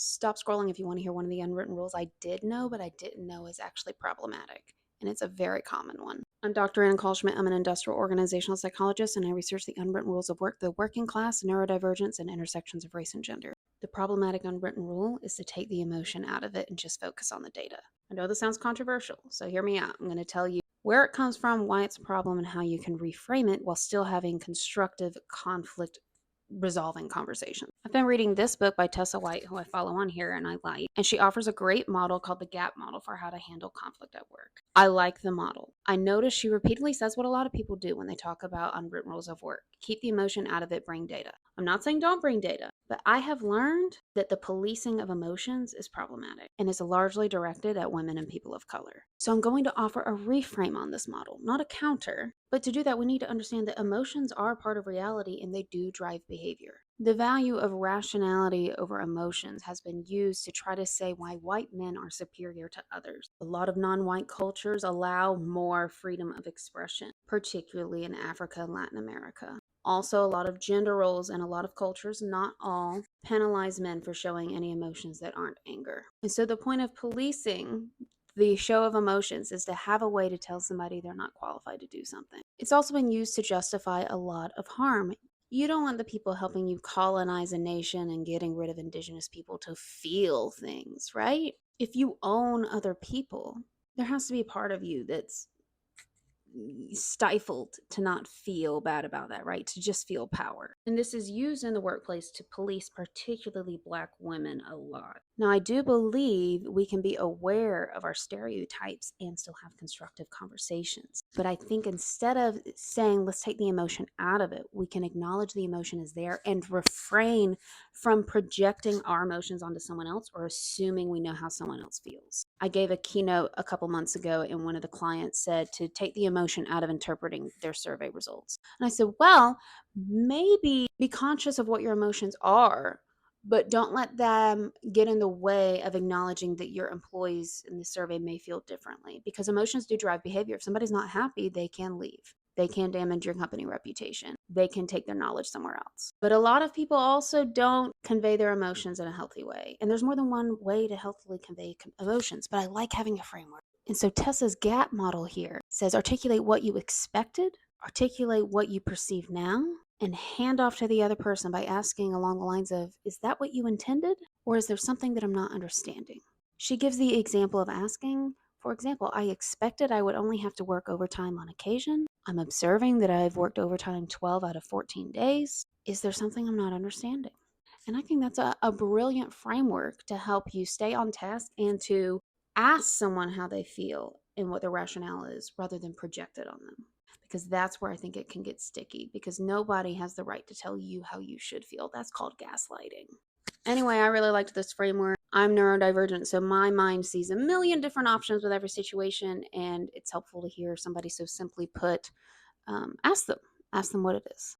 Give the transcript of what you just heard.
Stop scrolling if you want to hear one of the unwritten rules I did know, but I didn't know is actually problematic. And it's a very common one. I'm Dr. Ann Kalschmidt. I'm an industrial organizational psychologist, and I research the unwritten rules of work, the working class, neurodivergence, and intersections of race and gender. The problematic unwritten rule is to take the emotion out of it and just focus on the data. I know this sounds controversial, so hear me out. I'm going to tell you where it comes from, why it's a problem, and how you can reframe it while still having constructive conflict resolving conversation. I've been reading this book by Tessa White, who I follow on here and I like, and she offers a great model called the GAP model for how to handle conflict at work. I like the model. I notice she repeatedly says what a lot of people do when they talk about unwritten rules of work. Keep the emotion out of it, bring data. I'm not saying don't bring data, but I have learned that the policing of emotions is problematic and is largely directed at women and people of color. So I'm going to offer a reframe on this model, not a counter, but to do that, we need to understand that emotions are part of reality and they do drive behavior. The value of rationality over emotions has been used to try to say why white men are superior to others. A lot of non-white cultures allow more freedom of expression, particularly in Africa and Latin America. Also, a lot of gender roles and a lot of cultures, not all, penalize men for showing any emotions that aren't anger. And so the point of policing the show of emotions is to have a way to tell somebody they're not qualified to do something. It's also been used to justify a lot of harm. You don't want the people helping you colonize a nation and getting rid of indigenous people to feel things, right? If you own other people, there has to be a part of you that's stifled to not feel bad about that, right? To just feel power. And this is used in the workplace to police particularly Black women a lot. Now, I do believe we can be aware of our stereotypes and still have constructive conversations. But I think instead of saying, let's take the emotion out of it, we can acknowledge the emotion is there and refrain from projecting our emotions onto someone else or assuming we know how someone else feels. I gave a keynote a couple months ago, and one of the clients said to take the emotion out of interpreting their survey results. And I said, well, maybe be conscious of what your emotions are, but don't let them get in the way of acknowledging that your employees in the survey may feel differently, because emotions do drive behavior. If somebody's not happy, they can leave. They can damage your company reputation. They can take their knowledge somewhere else. But a lot of people also don't convey their emotions in a healthy way. And there's more than one way to healthily convey emotions, but I like having a framework. And so Tessa's GAP model here says articulate what you expected, articulate what you perceive now, and hand off to the other person by asking along the lines of, is that what you intended? Or is there something that I'm not understanding? She gives the example of asking, for example, I expected I would only have to work overtime on occasion. I'm observing that I've worked overtime 12 out of 14 days. Is there something I'm not understanding? And I think that's a brilliant framework to help you stay on task and to ask someone how they feel and what their rationale is rather than project it on them. Because that's where I think it can get sticky, because nobody has the right to tell you how you should feel. That's called gaslighting. Anyway, I really liked this framework. I'm neurodivergent, so my mind sees a million different options with every situation, and it's helpful to hear somebody so simply put. Ask them what it is.